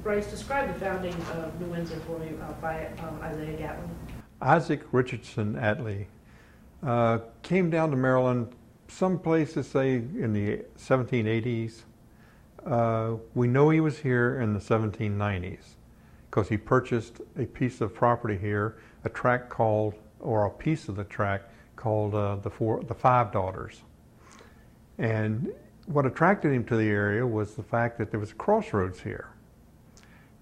Bryce, describe the founding of New Windsor for me by Isaiah Gatlin. Isaac Richardson Atlee came down to Maryland some places, say, in the 1780s. We know he was here in the 1790s because he purchased a piece of property here, a tract called, or a piece of the tract called the Five Daughters. And what attracted him to the area was the fact that there was a crossroads here.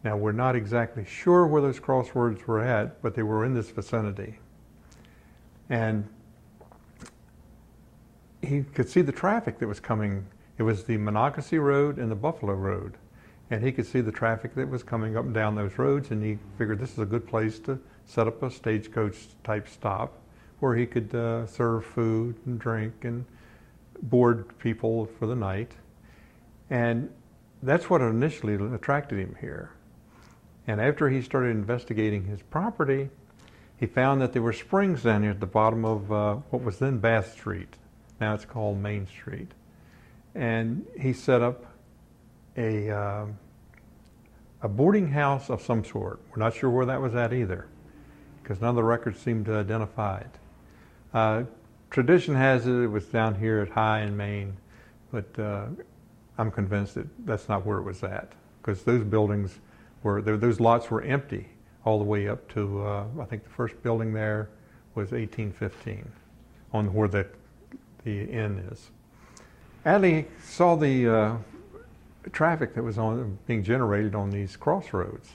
Now, we're not exactly sure where those crossroads were at, but they were in this vicinity. And he could see the traffic that was coming. It was the Monocacy Road and the Buffalo Road. And he could see the traffic that was coming up and down those roads, and he figured this is a good place to set up a stagecoach type stop where he could serve food and drink and board people for the night. And that's what initially attracted him here. And after he started investigating his property, he found that there were springs down here at the bottom of what was then Bath Street. Now it's called Main Street. And he set up a boarding house of some sort. We're not sure where that was at either, because none of the records seem to identify it. Tradition has it was down here at High in Maine, but I'm convinced that that's not where it was at, because those buildings were, those lots were empty all the way up to, I think the first building there was 1815, on where the inn is. Atlee saw the traffic that was being generated on these crossroads.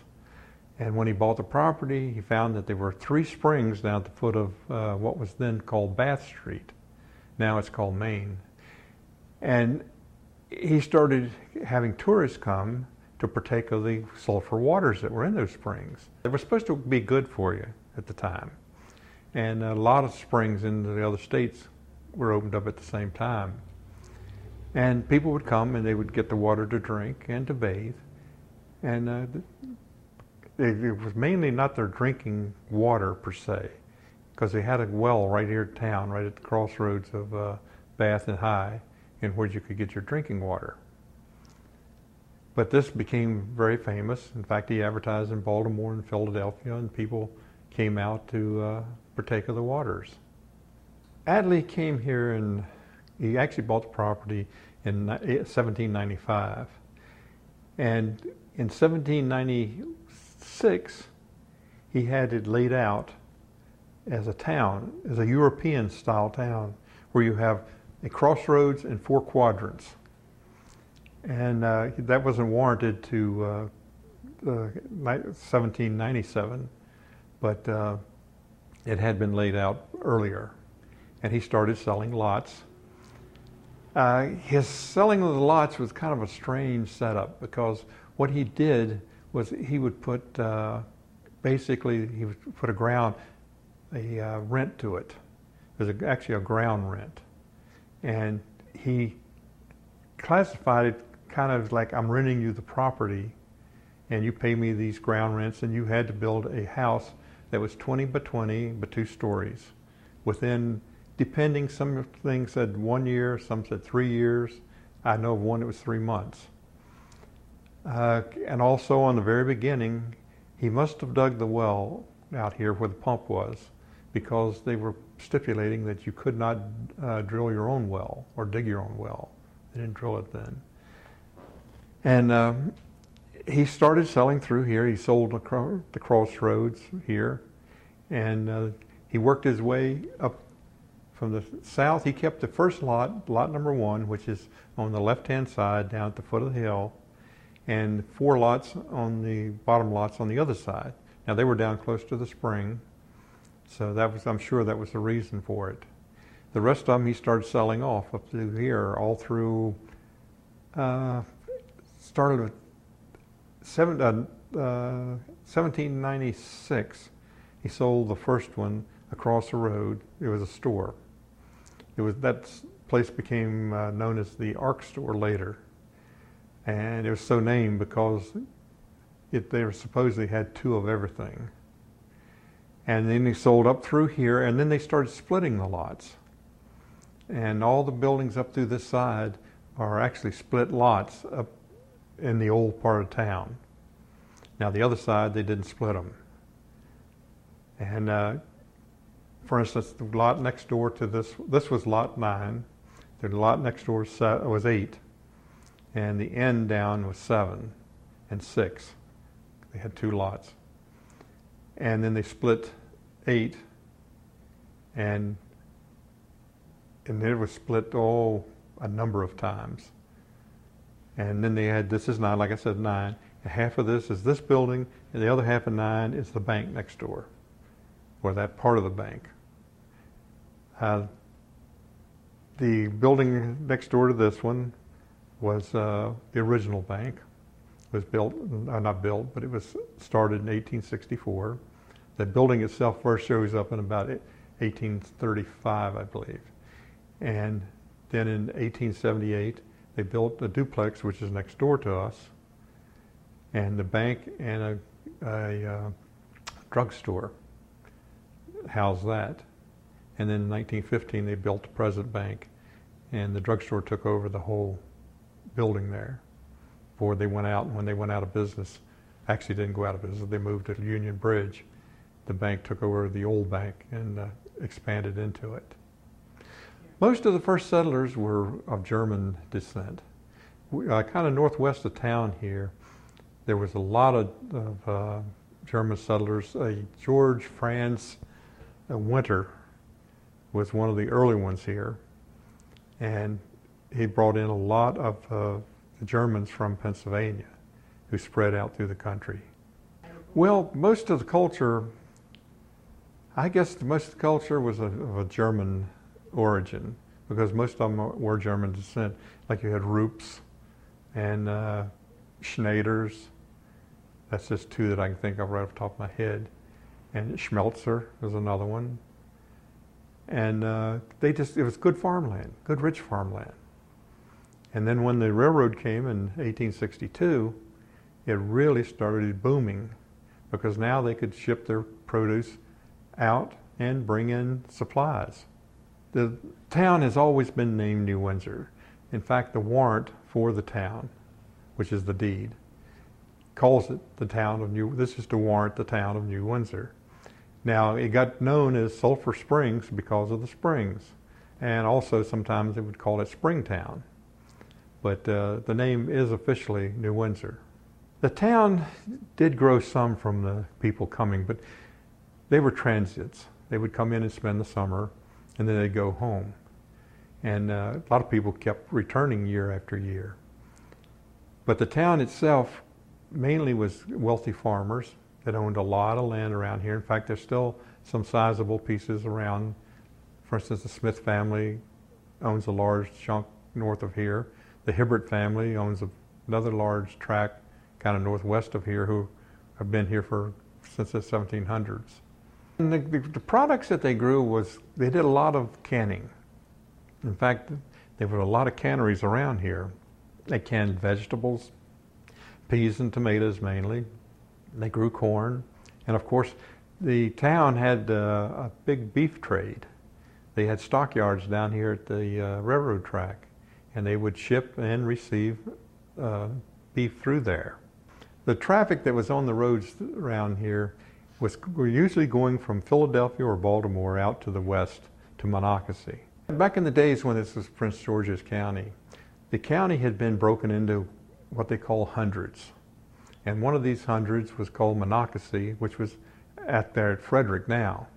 And when he bought the property, he found that there were 3 springs down at the foot of what was then called Bath Street. Now it's called Main. And he started having tourists come to partake of the sulfur waters that were in those springs. They were supposed to be good for you at the time. And a lot of springs in the other states were opened up at the same time. And people would come and they would get the water to drink and to bathe. And it was mainly not their drinking water per se, because they had a well right here in town, right at the crossroads of Bath and High, in where you could get your drinking water. But this became very famous. In fact, he advertised in Baltimore and Philadelphia, and people came out to partake of the waters. Atlee came here and he actually bought the property in 1795. And in 1796, he had it laid out as a town, as a European style town, where you have a crossroads and 4 quadrants. And that wasn't warranted to 1797, but it had been laid out earlier. And he started selling lots. His selling of the lots was kind of a strange setup, because what he did was he would put, basically he would put a rent to it. It was actually a ground rent. And he classified it kind of like, I'm renting you the property and you pay me these ground rents, and you had to build a house that was 20 by 20 by 2 stories within, depending, some things said 1 year, some said 3 years. I know of one that was 3 months. And also on the very beginning, he must have dug the well out here where the pump was, because they were stipulating that you could not drill your own well or dig your own well. They didn't drill it then. And he started selling through here. He sold the crossroads here, and he worked his way up from the south. He kept the first lot, lot number 1, which is on the left-hand side down at the foot of the hill, and 4 lots on the bottom lots on the other side. Now, they were down close to the spring, so that was, I'm sure that was the reason for it. The rest of them he started selling off up through here, all through, started with 1796. He sold the first one across the road. It was a store. That place became known as the Ark Store later. And it was so named because they were supposedly had 2 of everything. And then he sold up through here, and then they started splitting the lots. And all the buildings up through this side are actually split lots up in the old part of town. Now the other side, they didn't split them. And for instance, the lot next door to this was lot 9. The lot next door was 8. And the end down was 7 and 6. They had 2 lots. And then they split 8, and it was split a number of times. And then they had, this is 9, like I said, 9. And half of this is this building, and the other half of 9 is the bank next door, or that part of the bank. The building next door to this one was the original bank. It was built, not built, but it was started in 1864. The building itself first shows up in about 1835, I believe. And then in 1878, they built a duplex, which is next door to us, and the bank and a drugstore housed that. And then in 1915, they built the present bank, and the drugstore took over the whole building there before they went out. And when they went out of business, actually didn't go out of business, they moved to Union Bridge. The bank took over the old bank and expanded into it. Most of the first settlers were of German descent. Kind of northwest of town here, there was a lot of German settlers. George Franz Winter was one of the early ones here, and he brought in a lot of the Germans from Pennsylvania who spread out through the country. Well, most of the culture, I guess most of the culture was of a German origin, because most of them were German descent. Like you had Rupes and Schneiders. That's just 2 that I can think of right off the top of my head. And Schmelzer was another one. And it was good farmland, good rich farmland. And then when the railroad came in 1862, it really started booming, because now they could ship their produce out and bring in supplies. The town has always been named New Windsor. In fact, the warrant for the town, which is the deed, calls it the town of this is to warrant the town of New Windsor. Now, it got known as Sulphur Springs because of the springs, and also sometimes they would call it Springtown. But the name is officially New Windsor. The town did grow some from the people coming, but they were transients. They would come in and spend the summer, and then they'd go home. And a lot of people kept returning year after year. But the town itself mainly was wealthy farmers that owned a lot of land around here. In fact, there's still some sizable pieces around. For instance, the Smith family owns a large chunk north of here. The Hibbert family owns another large tract kind of northwest of here, who have been here since the 1700s. And the products that they grew they did a lot of canning. In fact, there were a lot of canneries around here. They canned vegetables, peas and tomatoes mainly. They grew corn. And of course, the town had a big beef trade. They had stockyards down here at the railroad track, and they would ship and receive beef through there. The traffic that was on the roads around here were usually going from Philadelphia or Baltimore out to the west to Monocacy. Back in the days when this was Prince George's County, the county had been broken into what they call hundreds. And one of these hundreds was called Monocacy, which was at Frederick now.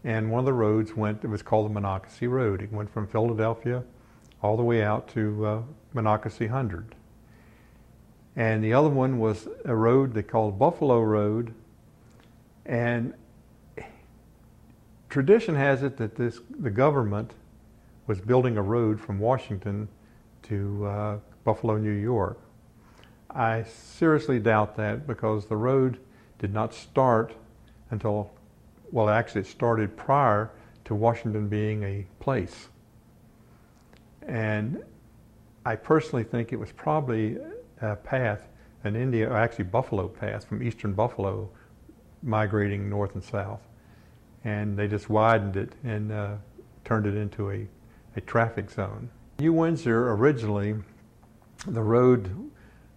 And one of the roads it was called the Monocacy Road. It went from Philadelphia all the way out to Monocacy 100. And the other one was a road they called Buffalo Road. And tradition has it that the government was building a road from Washington to Buffalo, New York. I seriously doubt that, because the road did not start until, well, actually it started prior to Washington being a place. And I personally think it was probably a path, actually Buffalo path from eastern Buffalo, migrating north and south. And they just widened it and turned it into a traffic zone. New Windsor, originally, the road,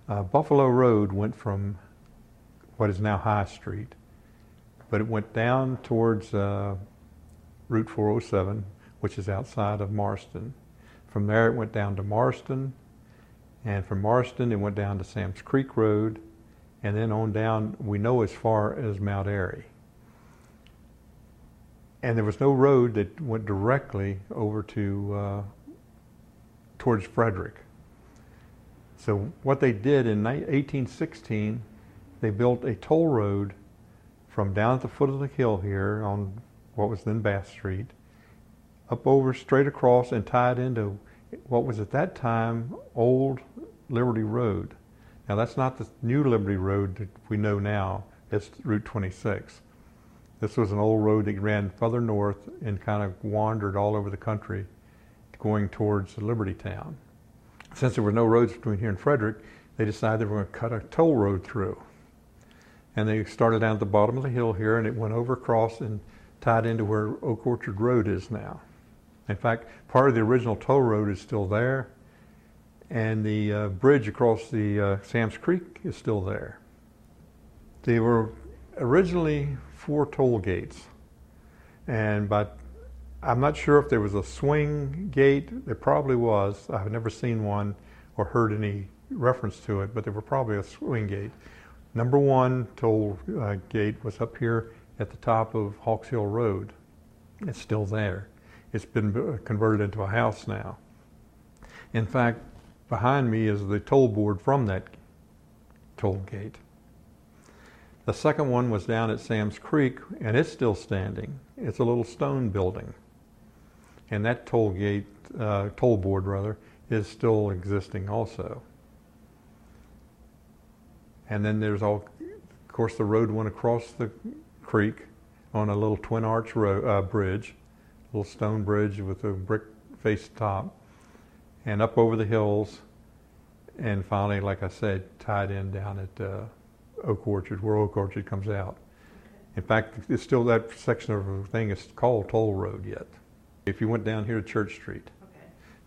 Buffalo Road, went from what is now High Street. But it went down towards Route 407, which is outside of Marston. From there it went down to Marston, and from Marston it went down to Sam's Creek Road, and then on down, we know as far as Mount Airy. And there was no road that went directly over to towards Frederick. So what they did in 1816, they built a toll road from down at the foot of the hill here on what was then Bath Street, up over straight across and tied into what was at that time Old Liberty Road. Now that's not the new Liberty Road that we know now, it's Route 26. This was an old road that ran further north and kind of wandered all over the country going towards Liberty Town. Since there were no roads between here and Frederick, they decided they were going to cut a toll road through. And they started down at the bottom of the hill here, and it went over across and tied into where Oak Orchard Road is now. In fact, part of the original toll road is still there, and the bridge across the Sam's Creek is still there. They were originally 4 toll gates, but I'm not sure if there was a swing gate. There probably was. I've never seen one or heard any reference to it, but there were probably a swing gate. Number 1 toll gate was up here at the top of Hawks Hill Road. It's still there. It's been converted into a house now. In fact, behind me is the toll board from that toll gate. The second one was down at Sam's Creek, and it's still standing. It's a little stone building. And that toll board rather, is still existing also. And then there's of course, the road went across the creek on a little twin arch bridge, a little stone bridge with a brick faced top, and up over the hills, and finally, like I said, tied in down at Oak Orchard, where Oak Orchard comes out. In fact, it's still that section of the thing is called Toll Road yet. If you went down here to Church Street,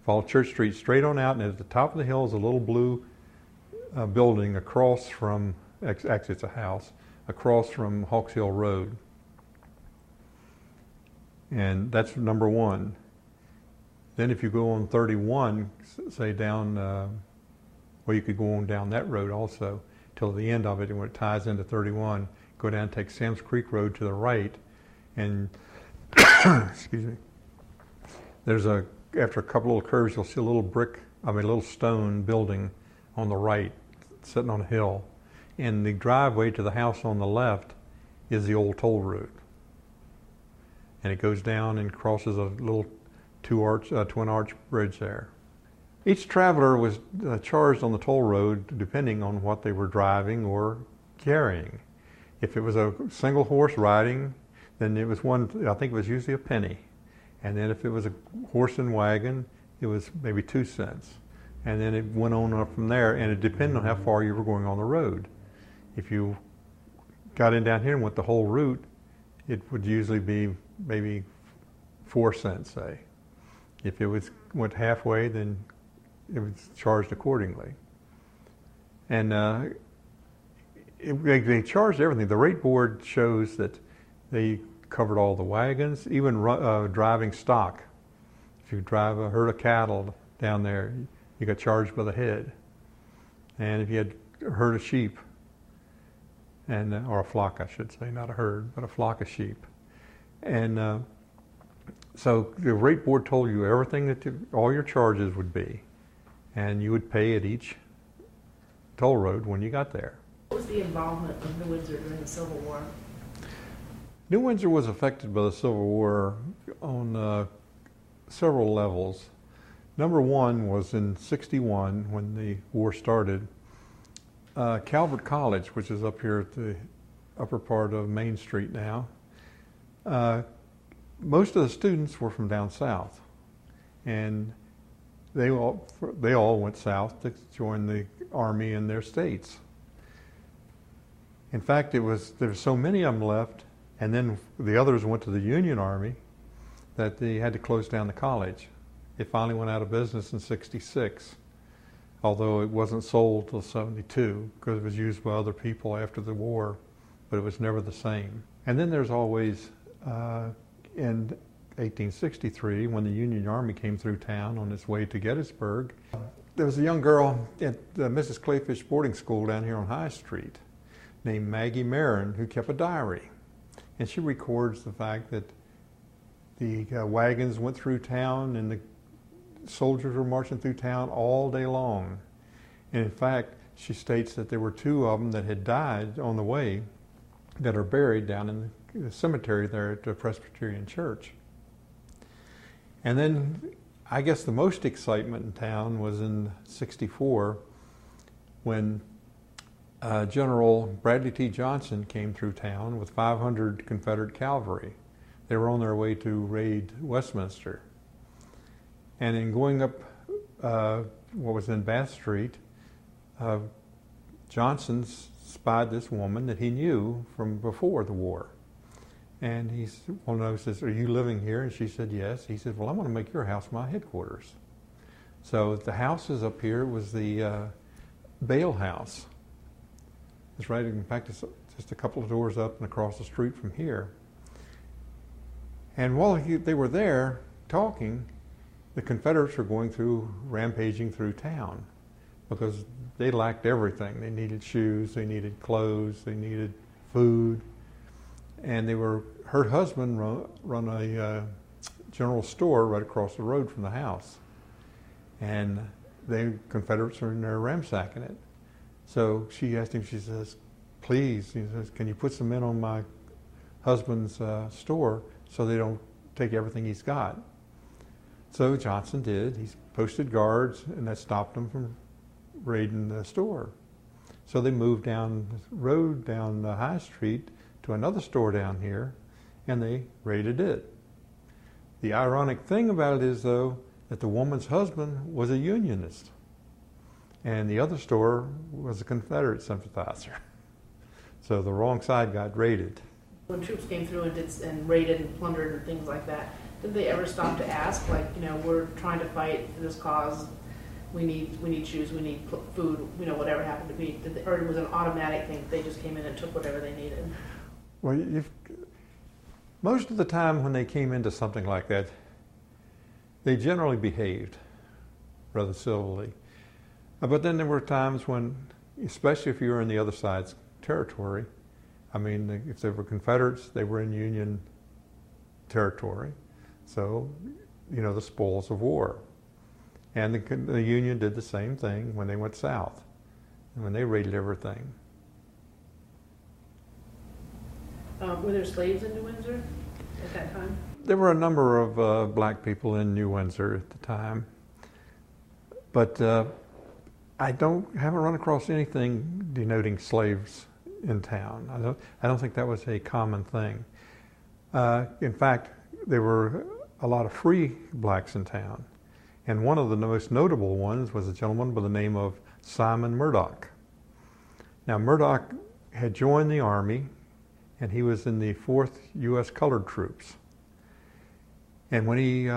follow Church Street straight on out, and at the top of the hill is a little blue building across from, actually it's a house, across from Hawks Hill Road. And that's number 1. Then if you go on 31, say down, well, you could go on down that road also till the end of it, and when it ties into 31, go down and take Sam's Creek Road to the right, and excuse me, there's after a couple of curves, you'll see a little stone building on the right, sitting on a hill. And the driveway to the house on the left is the old toll road. And it goes down and crosses a little twin arch bridge there. Each traveler was charged on the toll road depending on what they were driving or carrying. If it was a single horse riding, then it was I think it was usually a penny. And then if it was a horse and wagon, it was maybe 2 cents. And then it went on up from there, and it depended on how far you were going on the road. If you got in down here and went the whole route, it would usually be maybe 4 cents, say. If it went halfway, then it was charged accordingly. And they charged everything. The rate board shows that they covered all the wagons, even driving stock. If you drive a herd of cattle down there, you got charged by the head. And if you had a herd of sheep, or a flock, I should say, not a herd, but a flock of sheep. And so the rate board told you everything all your charges would be, and you would pay at each toll road when you got there. What was the involvement of New Windsor during the Civil War? New Windsor was affected by the Civil War on several levels. Number 1 was in '61 when the war started. Calvert College, which is up here at the upper part of Main Street now, most of the students were from down south, and they all went south to join the Army in their states. In fact, there were so many of them left, and then the others went to the Union Army, that they had to close down the college. It finally went out of business in '66. although it wasn't sold till '72 because it was used by other people after the war, but it was never the same. And then there's always, in 1863, when the Union Army came through town on its way to Gettysburg, there was a young girl at the Mrs. Clayfish boarding school down here on High Street named Maggie Marin who kept a diary. And she records the fact that the wagons went through town and the soldiers were marching through town all day long. And in fact, she states that there were 2 of them that had died on the way that are buried down in the cemetery there at the Presbyterian Church. And then I guess the most excitement in town was in '64 when General Bradley T. Johnson came through town with 500 Confederate cavalry. They were on their way to raid Westminster. And in going up what was in Bath Street, Johnson spied this woman that he knew from before the war. And he says, "Are you living here?" And she said, "Yes." He said, "Well, I'm going to make your house my headquarters." So the houses up here was the Bale House. It's right, in fact, it's just a couple of doors up and across the street from here. And while they were there talking, the Confederates were going through, rampaging through town because they lacked everything. They needed shoes, they needed clothes, they needed food. And her husband run a general store right across the road from the house. And the Confederates are in there ransacking it. So she asked him, she says, "Please," he says, "can you put some men on my husband's store so they don't take everything he's got?" So Johnson did. He posted guards, and that stopped them from raiding the store. So they moved down the road, down the High Street, to another store down here, and they raided it. The ironic thing about it is, though, that the woman's husband was a Unionist, and the other store was a Confederate sympathizer. So the wrong side got raided. When troops came through and raided and plundered and things like that, did they ever stop to ask, like, we're trying to fight for this cause, we need shoes, we need food, whatever happened to be, or it was an automatic thing, they just came in and took whatever they needed? Well, most of the time when they came into something like that, they generally behaved rather civilly. But then there were times when, especially if you were in the other side's territory, I mean, if they were Confederates, they were in Union territory. So, the spoils of war. And the Union did the same thing when they went south, and when they raided everything. Were there slaves in New Windsor at that time? There were a number of black people in New Windsor at the time, but I haven't run across anything denoting slaves in town. I don't think that was a common thing. In fact, there were a lot of free blacks in town, and one of the most notable ones was a gentleman by the name of Simon Murdoch. Now, Murdoch had joined the Army, and he was in the 4th U.S. Colored Troops. And when he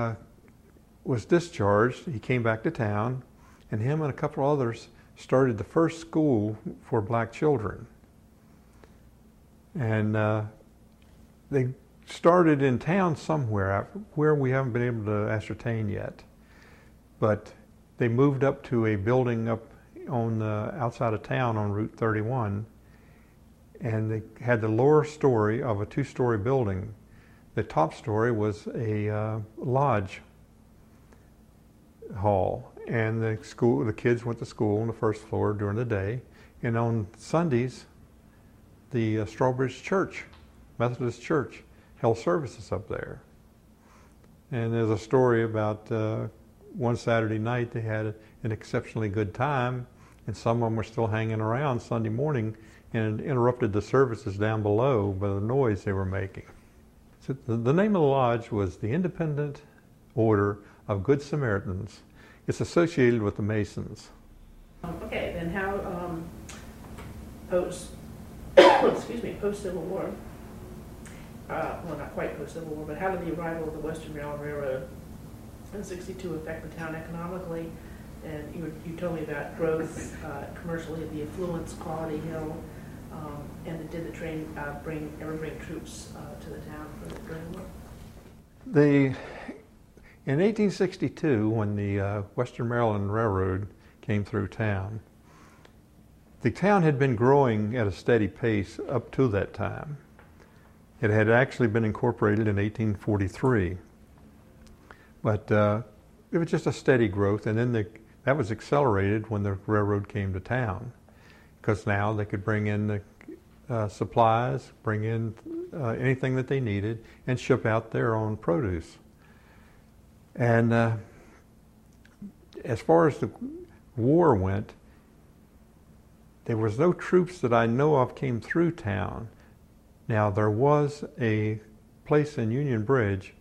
was discharged, he came back to town, and him and a couple others started the first school for black children. And they started in town somewhere, where we haven't been able to ascertain yet. But they moved up to a building up on the outside of town on Route 31, and they had the lower story of a 2-story building. The top story was a lodge hall, and the kids went to school on the first floor during the day, and on Sundays, the Strawbridge Church, Methodist Church, held services up there. And there's a story about one Saturday night they had an exceptionally good time, and some of them were still hanging around Sunday morning and interrupted the services down below by the noise they were making. So the name of the lodge was the Independent Order of Good Samaritans. It's associated with the Masons. Okay, then how post-Civil War, well, not quite post-Civil War, but how did the arrival of the Western Railroad in '62 affect the town economically? And you told me about growth commercially, the affluence, Quality Hill, and did the train ever bring troops to the town during the war? In 1862, when the Western Maryland Railroad came through town, the town had been growing at a steady pace up to that time. It had actually been incorporated in 1843, but it was just a steady growth, and then that was accelerated when the railroad came to town, because now they could bring in the supplies, bring in anything that they needed, and ship out their own produce. And as far as the war went, there was no troops that I know of came through town. Now, there was a place in Union Bridge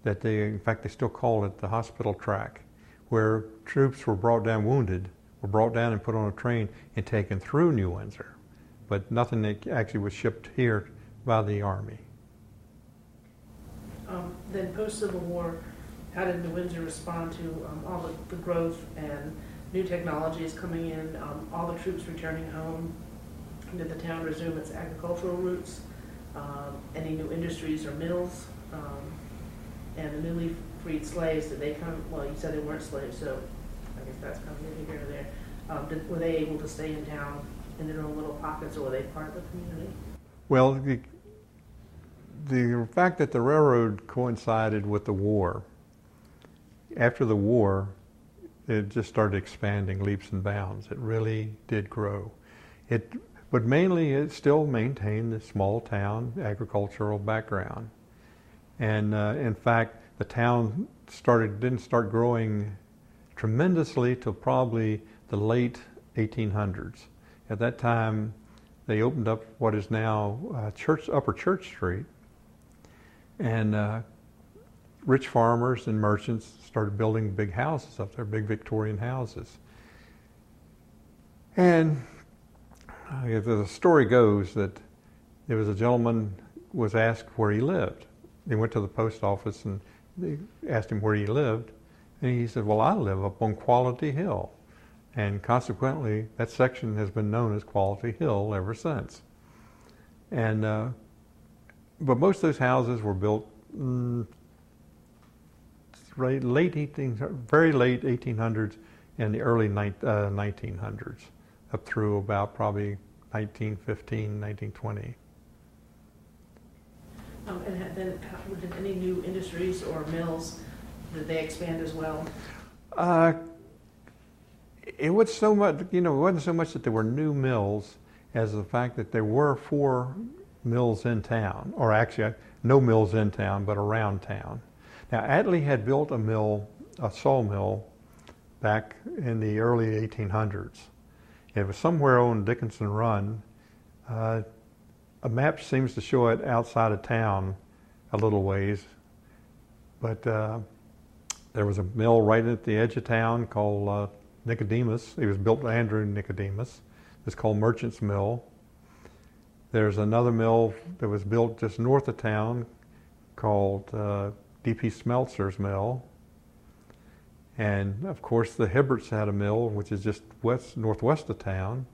that in fact, they still call it the hospital track, where troops were brought down wounded, were brought down and put on a train and taken through New Windsor. But nothing that actually was shipped here by the Army. Then post-Civil War, how did New Windsor respond to all the growth and new technologies coming in, all the troops returning home? Did the town resume its agricultural roots? Any new industries or mills? And the newly freed slaves, did they come, well, you said they weren't slaves, so I guess that's coming in here or there. Were they able to stay in town in their own little pockets, or were they part of the community? Well, the fact that the railroad coincided with the war, after the war, it just started expanding leaps and bounds. It really did grow. But mainly it still maintained the small town agricultural background. And in fact, the town didn't start growing tremendously till probably the late 1800s. At that time, they opened up what is now Upper Church Street, and rich farmers and merchants started building big houses up there, big Victorian houses. And the story goes that there was a gentleman was asked where he lived. They went to the post office and they asked him where he lived, and he said, "Well, I live up on Quality Hill." And consequently, that section has been known as Quality Hill ever since. And but most of those houses were built very late 1800s and the early 1900s, up through about probably 1915, 1920. And then did any new industries or mills, did they expand as well? It was so much, it wasn't so much that there were new mills as the fact that there were 4 mills in town, or actually no mills in town, but around town. Now, Atlee had built a mill, a sawmill, back in the early 1800s. It was somewhere on Dickinson Run. A map seems to show it outside of town a little ways, but there was a mill right at the edge of town called Nicodemus. It was built by Andrew Nicodemus. It's called Merchant's Mill. There's another mill that was built just north of town called D.P. Smeltzer's Mill. And of course the Hibberts had a mill which is just northwest of town.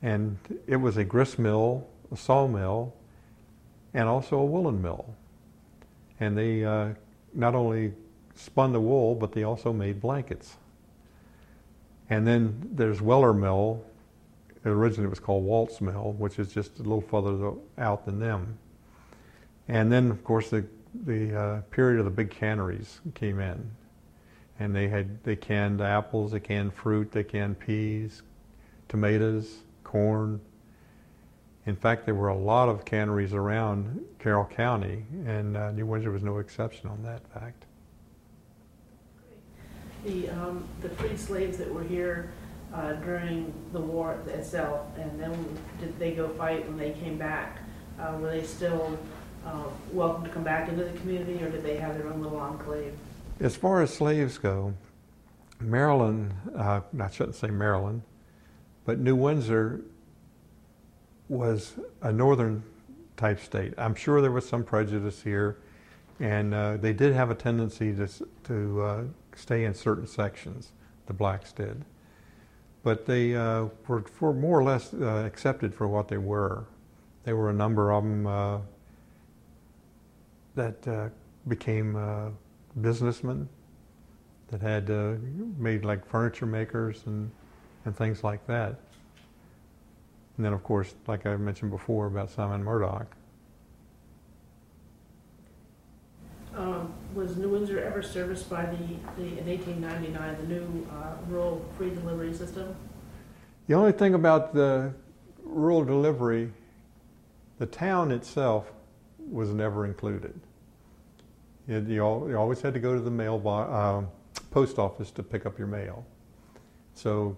And it was a grist mill, a sawmill, and also a woolen mill. And they not only spun the wool, but they also made blankets. And then there's Weller Mill. Originally it was called Walt's Mill, which is just a little further out than them. And then, of course, the period of the big canneries came in. And they canned apples, they canned fruit, they canned peas, tomatoes, corn. In fact, there were a lot of canneries around Carroll County, and New Windsor was no exception on that fact. The freed slaves that were here during the war itself, and then did they go fight when they came back? Were they still welcome to come back into the community, or did they have their own little enclave? As far as slaves go, Maryland, I shouldn't say Maryland, but New Windsor was a northern type state. I'm sure there was some prejudice here, and they did have a tendency to stay in certain sections, the blacks did. But they were more or less accepted for what they were. There were a number of them that became businessmen that had made like furniture makers and things like that. And then, of course, like I mentioned before about Simon Murdoch. Was New Windsor ever serviced by in 1899, the new rural free delivery system? The only thing about the rural delivery, the town itself was never included. You always had to go to the post office to pick up your mail. So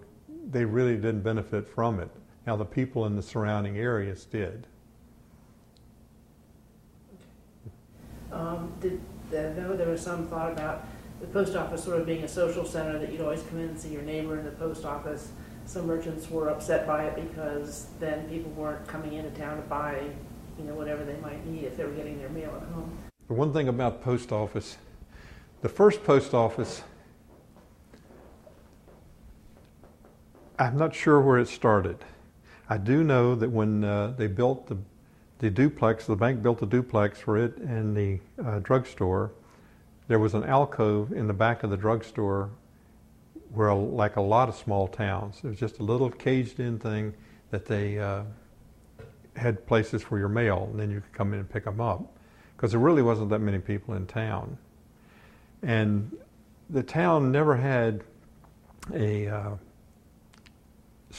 they really didn't benefit from it. Now the people in the surrounding areas did. I know there was some thought about the post office sort of being a social center, that you'd always come in and see your neighbor in the post office. Some merchants were upset by it because then people weren't coming into town to buy, whatever they might need if they were getting their mail at home. The one thing about post office, the first post office, I'm not sure where it started. I do know that when they built the duplex, the bank built the duplex for it and the drugstore, there was an alcove in the back of the drugstore where, like a lot of small towns, it was just a little caged-in thing that they had places for your mail, and then you could come in and pick them up, because there really wasn't that many people in town. And the town never had a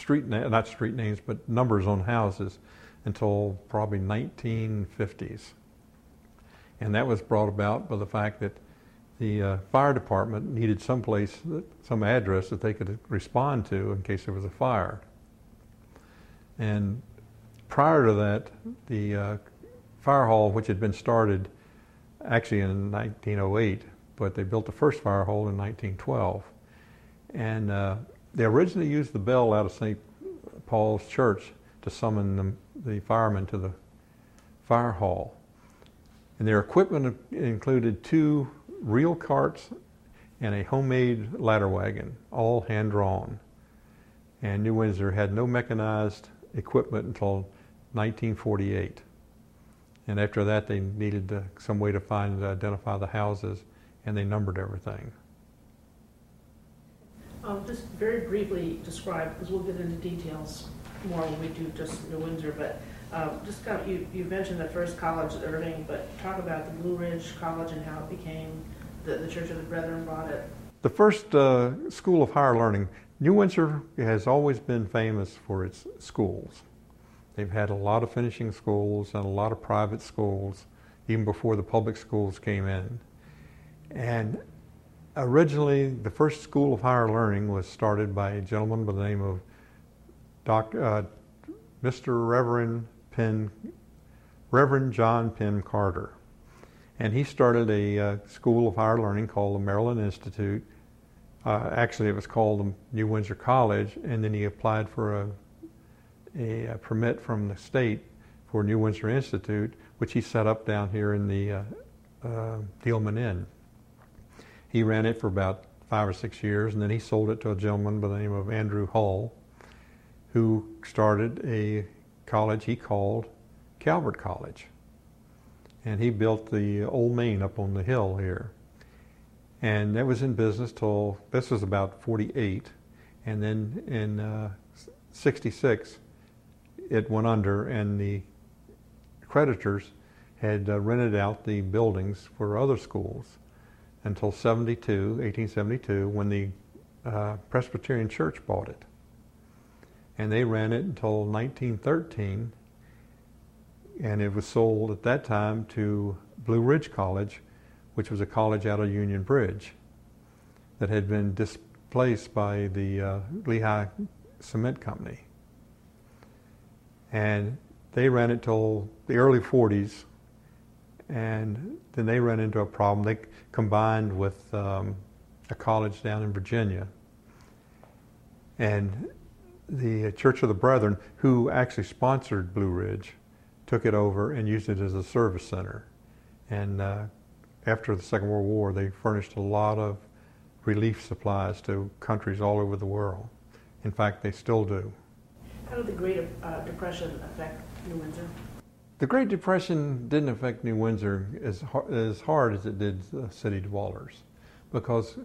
not street names, but numbers on houses until probably 1950s. And that was brought about by the fact that the fire department needed some address that they could respond to in case there was a fire. And prior to that, the fire hall, which had been started actually in 1908, but they built the first fire hall in 1912. And they originally used the bell out of St. Paul's Church to summon the firemen to the fire hall. And their equipment included 2 real carts and a homemade ladder wagon, all hand-drawn. And New Windsor had no mechanized equipment until 1948. And after that, they needed some way to identify the houses, and they numbered everything. Just very briefly describe, because we'll get into details more when we do just New Windsor, but just kind of, you mentioned the first college at Irving, but talk about the Blue Ridge College and how it became, the Church of the Brethren bought it. The first school of higher learning, New Windsor has always been famous for its schools. They've had a lot of finishing schools and a lot of private schools, even before the public schools came in. And originally, the first school of higher learning was started by a gentleman by the name of Mr. Reverend John Penn Carter. And he started a school of higher learning called the Maryland Institute. Actually, it was called the New Windsor College, and then he applied for a permit from the state for New Windsor Institute, which he set up down here in the Dealman Inn. He ran it for about 5 or 6 years, and then he sold it to a gentleman by the name of Andrew Hull, who started a college he called Calvert College. And he built the old main up on the hill here. And that was in business till, this was about 48. And then in 66, it went under, and the creditors had rented out the buildings for other schools until 1872, when the Presbyterian Church bought it. And they ran it until 1913, and it was sold at that time to Blue Ridge College, which was a college out of Union Bridge that had been displaced by the Lehigh Cement Company. And they ran it till the early 40s, and then they ran into a problem. They combined with a college down in Virginia. And the Church of the Brethren, who actually sponsored Blue Ridge, took it over and used it as a service center. And after the Second World War, they furnished a lot of relief supplies to countries all over the world. In fact, they still do. How did the Great Depression affect New Windsor? The Great Depression didn't affect New Windsor as hard as it did the city dwellers, because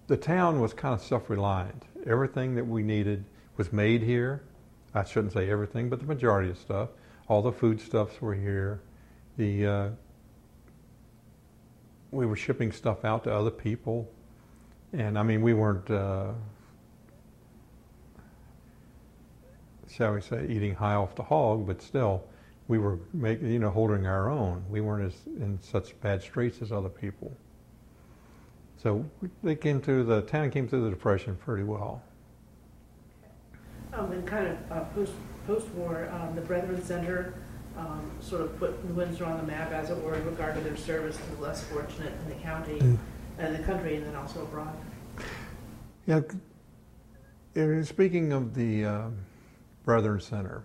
the town was kind of self-reliant. Everything that we needed was made here. I shouldn't say everything, but the majority of stuff. All the foodstuffs were here. We were shipping stuff out to other people, and I mean, we weren't, shall we say, eating high off the hog, but still, we were holding our own. We weren't in such bad straits as other people. So the town came through the Depression pretty well. And kind of post-war, the Brethren Center sort of put New Windsor on the map, as it were, in regard to their service to the less fortunate in the county and the country, and then also abroad. Yeah. Speaking of the Brethren Center,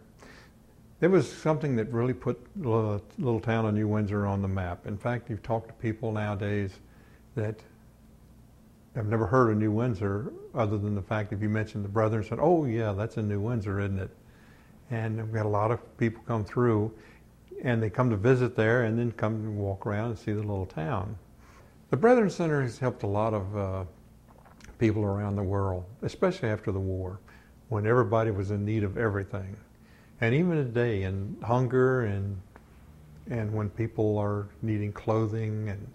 it was something that really put the little town of New Windsor on the map. In fact, you talk to people nowadays that have never heard of New Windsor, other than the fact if you mention the Brethren Center, oh yeah, that's in New Windsor, isn't it? And we've got a lot of people come through, and they come to visit there and then come and walk around and see the little town. The Brethren Center has helped a lot of people around the world, especially after the war, when everybody was in need of everything. And even today, in hunger and when people are needing clothing and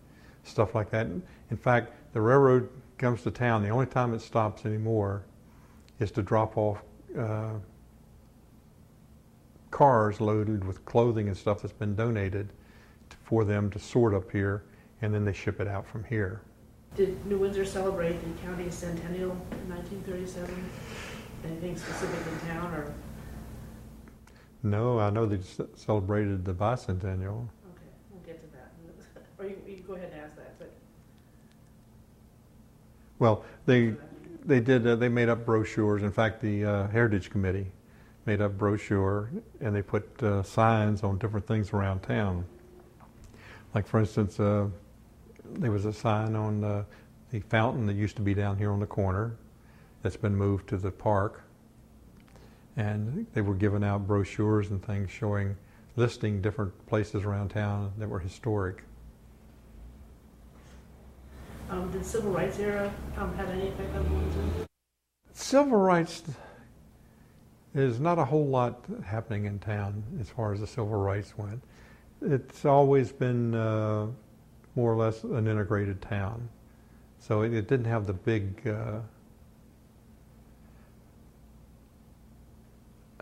stuff like that. In fact, the railroad comes to town. The only time it stops anymore is to drop off cars loaded with clothing and stuff that's been donated for them to sort up here, and then they ship it out from here. Did New Windsor celebrate the county's centennial in 1937? Anything specific in town, or? No, I know they celebrated the bicentennial. Okay, we'll get to that. Or you can go ahead and ask that. But well, they made up brochures. In fact, the Heritage Committee made up brochure, and they put signs on different things around town. Like, for instance, there was a sign on the fountain that used to be down here on the corner that's been moved to the park. And they were giving out brochures and things listing different places around town that were historic. Did the Civil Rights era have any effect on Windsor? Civil rights, there's not a whole lot happening in town as far as the civil rights went. It's always been more or less an integrated town. So it didn't have the big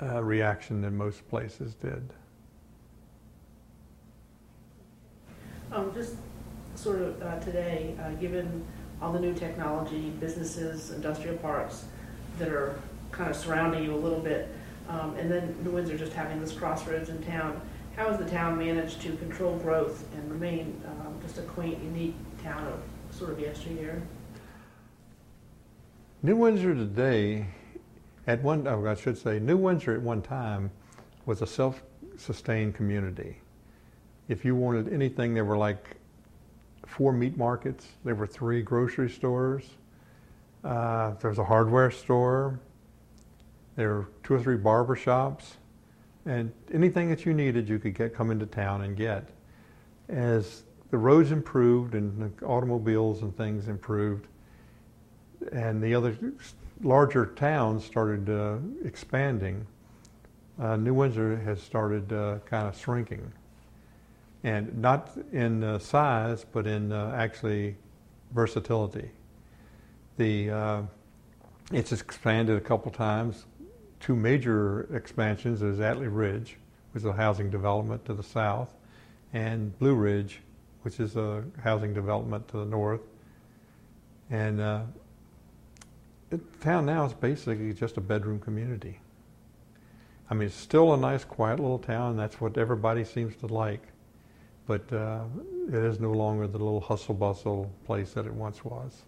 reaction that most places did. Just sort of today, given all the new technology, businesses, industrial parks that are kind of surrounding you a little bit, and then New Windsor just having this crossroads in town, how has the town managed to control growth and remain just a quaint, unique town of sort of yesteryear? New Windsor today, New Windsor at one time was a self-sustained community. If you wanted anything, there were like 4 meat markets, there were 3 grocery stores, there was a hardware store, there were 2 or 3 barber shops, and anything that you needed you could come into town and get. As the roads improved and the automobiles and things improved, and the other larger towns started expanding, New Windsor has started kind of shrinking. And not in size, but in actually versatility. It's expanded a couple times. 2 major expansions is Atlee Ridge, which is a housing development to the south, and Blue Ridge, which is a housing development to the north. And the town now is basically just a bedroom community. I mean, it's still a nice, quiet little town, and that's what everybody seems to like. But it is no longer the little hustle-bustle place that it once was.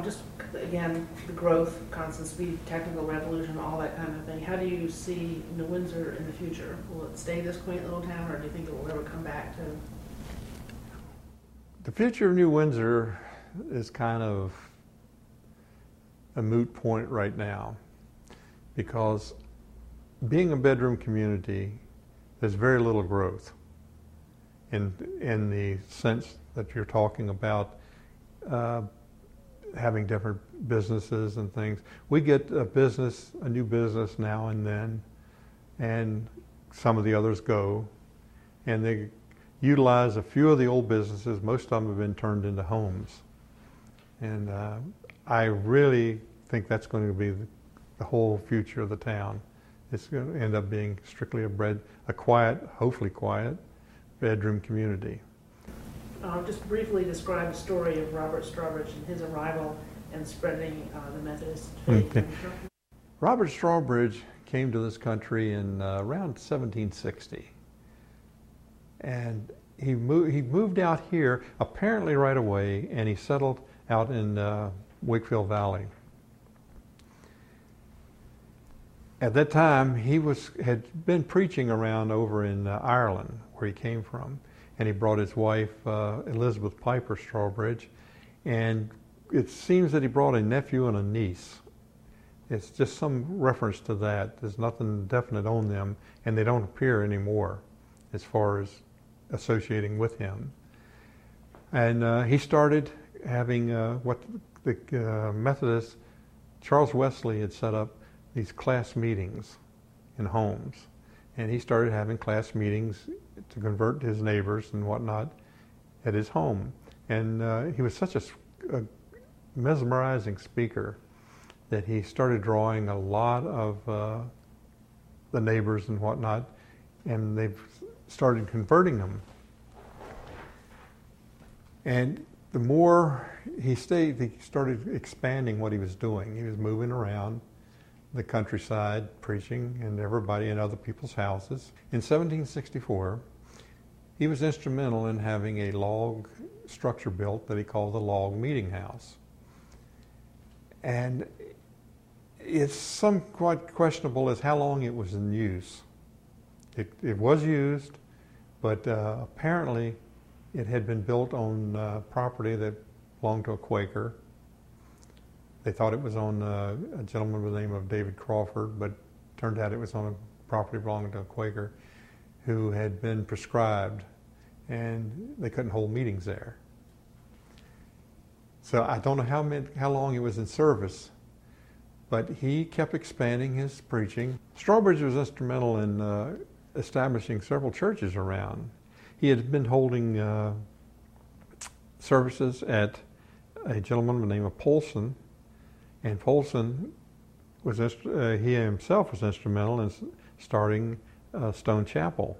Just, again, the growth, constant speed, technical revolution, all that kind of thing. How do you see New Windsor in the future? Will it stay this quaint little town, or do you think it will ever come back to? The future of New Windsor is kind of a moot point right now, because being a bedroom community, there's very little growth in the sense that you're talking about having different businesses and things. We get a new business now and then, and some of the others go, and they utilize a few of the old businesses. Most of them have been turned into homes. And I really think that's going to be the whole future of the town. It's going to end up being strictly a quiet, hopefully quiet, bedroom community. Just briefly describe the story of Robert Strawbridge and his arrival and spreading the Methodist faith. Okay. Robert Strawbridge came to this country in around 1760. And he moved out here apparently right away, and he settled out in Wakefield Valley. At that time, he had been preaching around over in Ireland, where he came from, and he brought his wife, Elizabeth Piper Strawbridge, and it seems that he brought a nephew and a niece. It's just some reference to that. There's nothing definite on them, and they don't appear anymore as far as associating with him. And he started having what the Methodists, Charles Wesley had set up these class meetings in homes. And he started having class meetings to convert his neighbors and whatnot at his home. And he was such a mesmerizing speaker that he started drawing a lot of the neighbors and whatnot, and they've started converting them. And the more he stayed, he started expanding what he was doing. He was moving around the countryside, preaching, and everybody in other people's houses. In 1764, he was instrumental in having a log structure built that he called the Log Meeting House. And it's quite questionable as how long it was in use. It was used, but apparently it had been built on property that belonged to a Quaker. They thought it was on a gentleman by the name of David Crawford, but turned out it was on a property belonging to a Quaker who had been prescribed, and they couldn't hold meetings there. So I don't know how long it was in service, but he kept expanding his preaching. Strawbridge was instrumental in establishing several churches around. He had been holding services at a gentleman by the name of Polson, and Polson he himself was instrumental in starting Stone Chapel.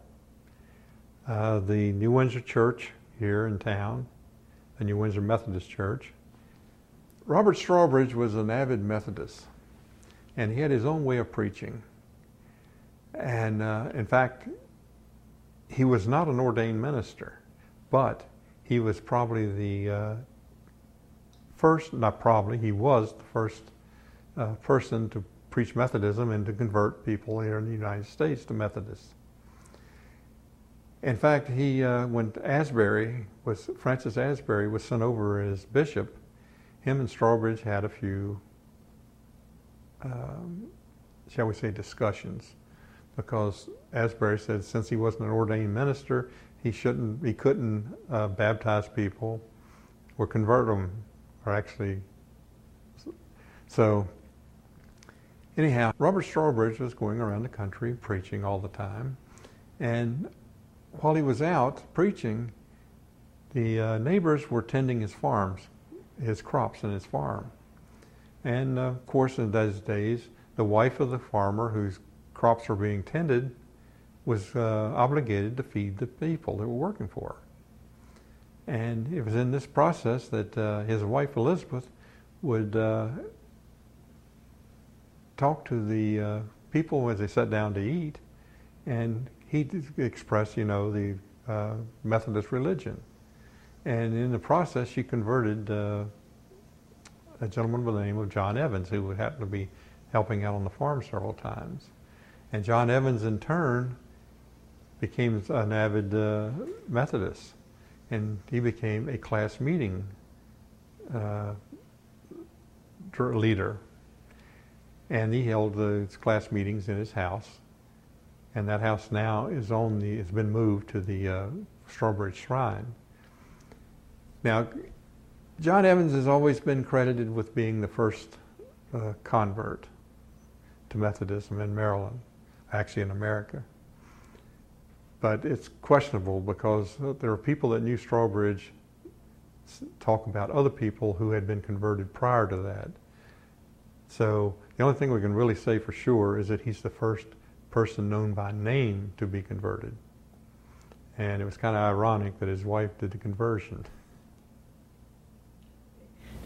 The New Windsor Church here in town, the New Windsor Methodist Church. Robert Strawbridge was an avid Methodist, and he had his own way of preaching. And in fact, he was not an ordained minister, but he was probably the he was the first person to preach Methodism and to convert people here in the United States to Methodists. In fact, when Francis Asbury was sent over as bishop, him and Strawbridge had a few, shall we say, discussions, because Asbury said since he wasn't an ordained minister, he couldn't baptize people or convert them, or actually. So anyhow, Robert Strawbridge was going around the country preaching all the time, and while he was out preaching, the neighbors were tending his farms, his crops in his farm. And of course, in those days, the wife of the farmer whose crops were being tended was obligated to feed the people that were working for her. And it was in this process that his wife Elizabeth would talk to the people as they sat down to eat, and he expressed, the Methodist religion. And in the process, she converted a gentleman by the name of John Evans, who would happen to be helping out on the farm several times. And John Evans, in turn, became an avid Methodist, and he became a class meeting leader. And he held his class meetings in his house. And that house now is it's been moved to the Strawbridge Shrine. Now, John Evans has always been credited with being the first convert to Methodism in Maryland, actually in America. But it's questionable because there are people that knew Strawbridge talk about other people who had been converted prior to that. So the only thing we can really say for sure is that he's the first person known by name to be converted. And it was kind of ironic that his wife did the conversion.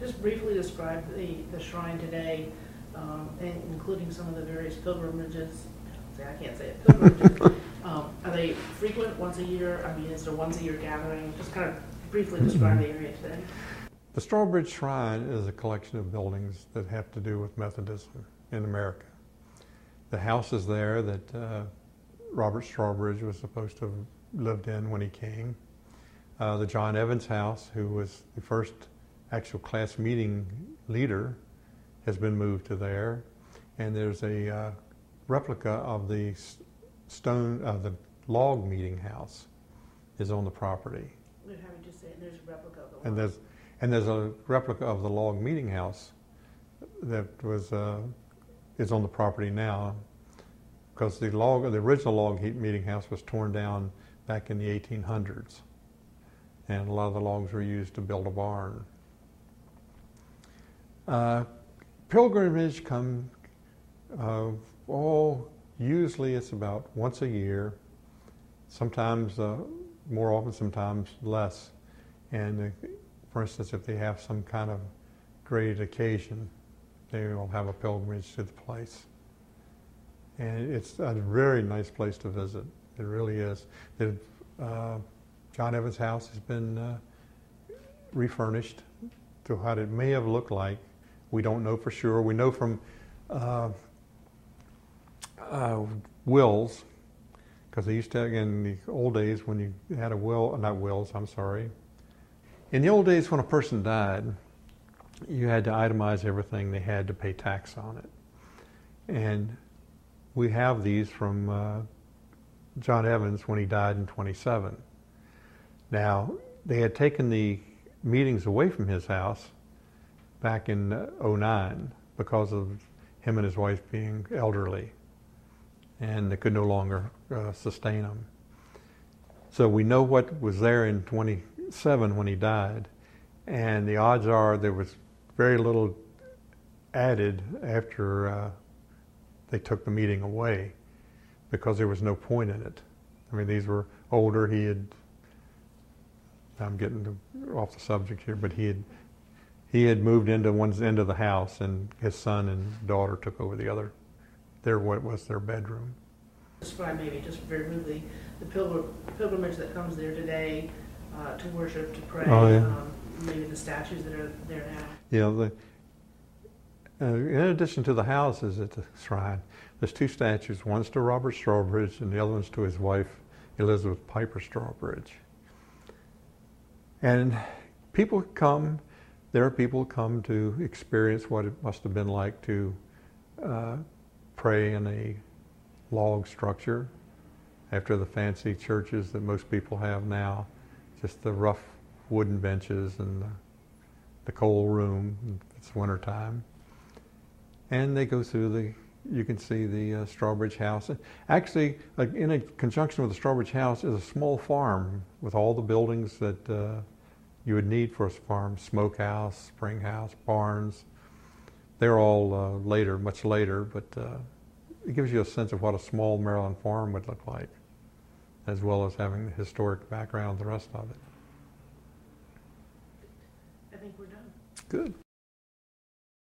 Just briefly describe the shrine today, including some of the various pilgrimages. I can't say it. Pilgrimages. Are they frequent, once a year? I mean, is there once a year gathering? Just kind of briefly describe the area today. The Strawbridge Shrine is a collection of buildings that have to do with Methodism in America. The house is there that Robert Strawbridge was supposed to have lived in when he came. The John Evans house, who was the first actual class meeting leader, has been moved to there. And there's a replica of the the log meeting house is on the property. How would you say it? There's a replica of the log. And there's a replica of the log meeting house that is on the property now, because the original log meeting house was torn down back in the 1800s, and a lot of the logs were used to build a barn. Pilgrimage come usually it's about once a year, sometimes more often, sometimes less. And for instance, if they have some kind of great occasion, they will have a pilgrimage to the place. And it's a very nice place to visit. It really is. John Evans' house has been refurnished to what it may have looked like. We don't know for sure. We know from wills, because they used to, in the old days when you had a will, not wills, I'm sorry. In the old days when a person died, you had to itemize everything. They had to pay tax on it. And we have these from John Evans when he died in 27. Now, they had taken the meetings away from his house back in 09 because of him and his wife being elderly, and they could no longer sustain them. So we know what was there in 27 when he died, and the odds are there was very little added after they took the meeting away, because there was no point in it. I mean, these were older. I'm getting off the subject here, but he had moved into one end of the house, and his son and daughter took over the other. What was their bedroom. Describe maybe just very briefly the pilgrimage that comes there today to worship, to pray. Oh, yeah. Maybe the statues that are there now. Yeah. In addition to the houses at the shrine, there's two statues. One's to Robert Strawbridge, and the other one's to his wife, Elizabeth Piper Strawbridge. And people come. There are people who come to experience what it must have been like to pray in a log structure after the fancy churches that most people have now, just the rough wooden benches and the cold room. It's wintertime. And they go through you can see the Strawbridge house. Actually, in a conjunction with the Strawbridge house is a small farm with all the buildings that you would need for a farm: smokehouse, spring house, barns. They're all much later, but it gives you a sense of what a small Maryland farm would look like, as well as having the historic background, the rest of it. I think we're done. Good.